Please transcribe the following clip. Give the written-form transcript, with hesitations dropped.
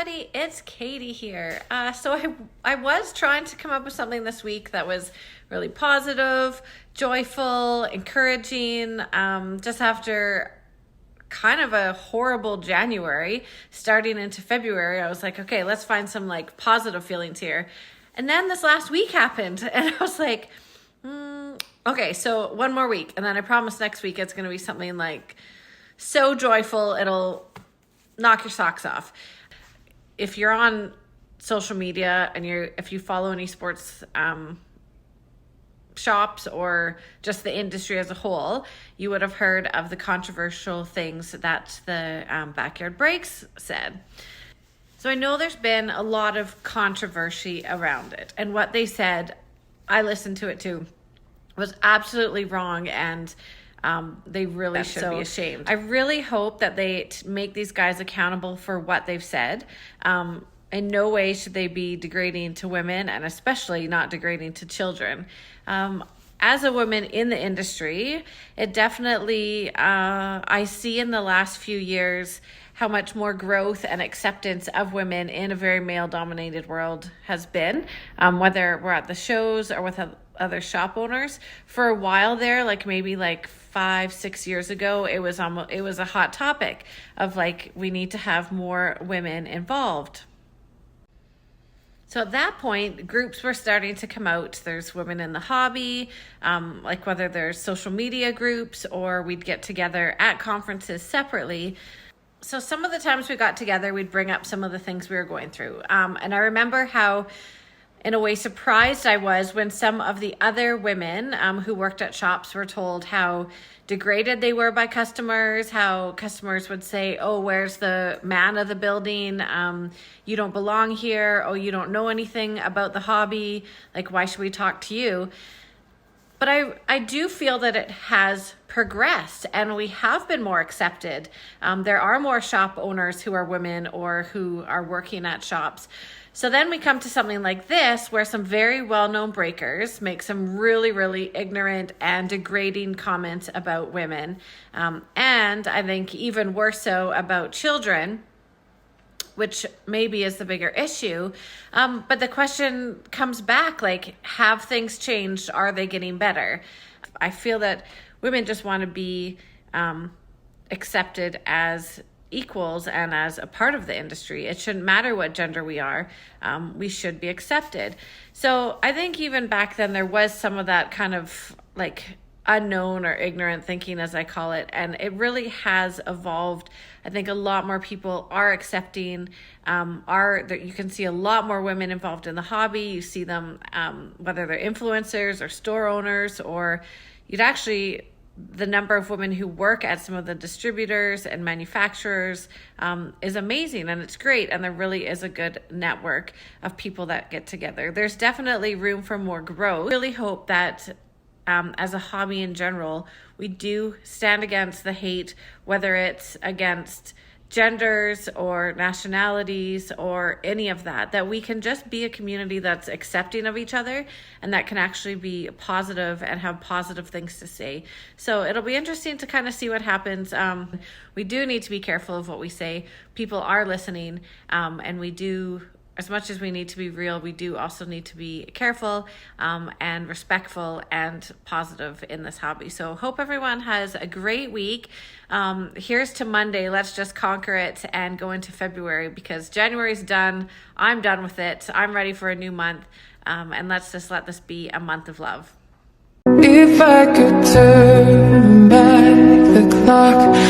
everybody, it's Katie here. So I was trying to come up with something this week that was really positive, joyful, encouraging, just after kind of a horrible January, starting into February. I was like, okay, let's find some like positive feelings here. And then this last week happened and I was like, okay, so one more week. And then I promise next week it's going to be something like so joyful, it'll knock your socks off. If you're on social media and if you follow any sports shops or just the industry as a whole, you would have heard of the controversial things that the Backyard Breaks said. So I know there's been a lot of controversy around it, and what they said, I listened to it too, was absolutely wrong, and they really should be ashamed. I really hope that they make these guys accountable for what they've said. In no way should they be degrading to women, and especially not degrading to children. As a woman in the industry, it definitely, I see in the last few years how much more growth and acceptance of women in a very male-dominated world has been, whether we're at the shows or with other shop owners. For a while there, like maybe like 5-6 years ago, it was a hot topic of like, we need to have more women involved. So at that point, groups were starting to come out. There's women in the hobby, like whether there's social media groups or we'd get together at conferences separately. So some of the times we got together, we'd bring up some of the things we were going through. And I remember how, in a way, surprised I was when some of the other women who worked at shops were told how degraded they were by customers, how customers would say, oh, where's the man of the building? You don't belong here. Oh, you don't know anything about the hobby. Like, why should we talk to you? But I do feel that it has progressed and we have been more accepted. There are more shop owners who are women or who are working at shops. So then we come to something like this, where some very well-known breakers make some really, really ignorant and degrading comments about women. And I think even worse so about children, which maybe is the bigger issue. But the question comes back, like, have things changed? Are they getting better? I feel that women just want to be accepted as equals and as a part of the industry. It shouldn't matter what gender we are. We should be accepted. So I think even back then there was some of that kind of like unknown or ignorant thinking, as I call it, and it really has evolved. I think a lot more people are accepting, you can see a lot more women involved in the hobby. You see them, whether they're influencers or store owners, or the number of women who work at some of the distributors and manufacturers is amazing, and it's great, and there really is a good network of people that get together. There's definitely room for more growth. I really hope that as a hobby in general, we do stand against the hate, whether it's against genders or nationalities or any of that we can just be a community that's accepting of each other and that can actually be positive and have positive things to say. So it'll be interesting to kind of see what happens. We do need to be careful of what we say. People are listening, and we do, as much as we need to be real, we do also need to be careful and respectful and positive in this hobby. So hope everyone has a great week. Here's to Monday. Let's just conquer it and go into February, because January's done. I'm done with it. I'm ready for a new month. And let's just let this be a month of love. If I could turn back the clock,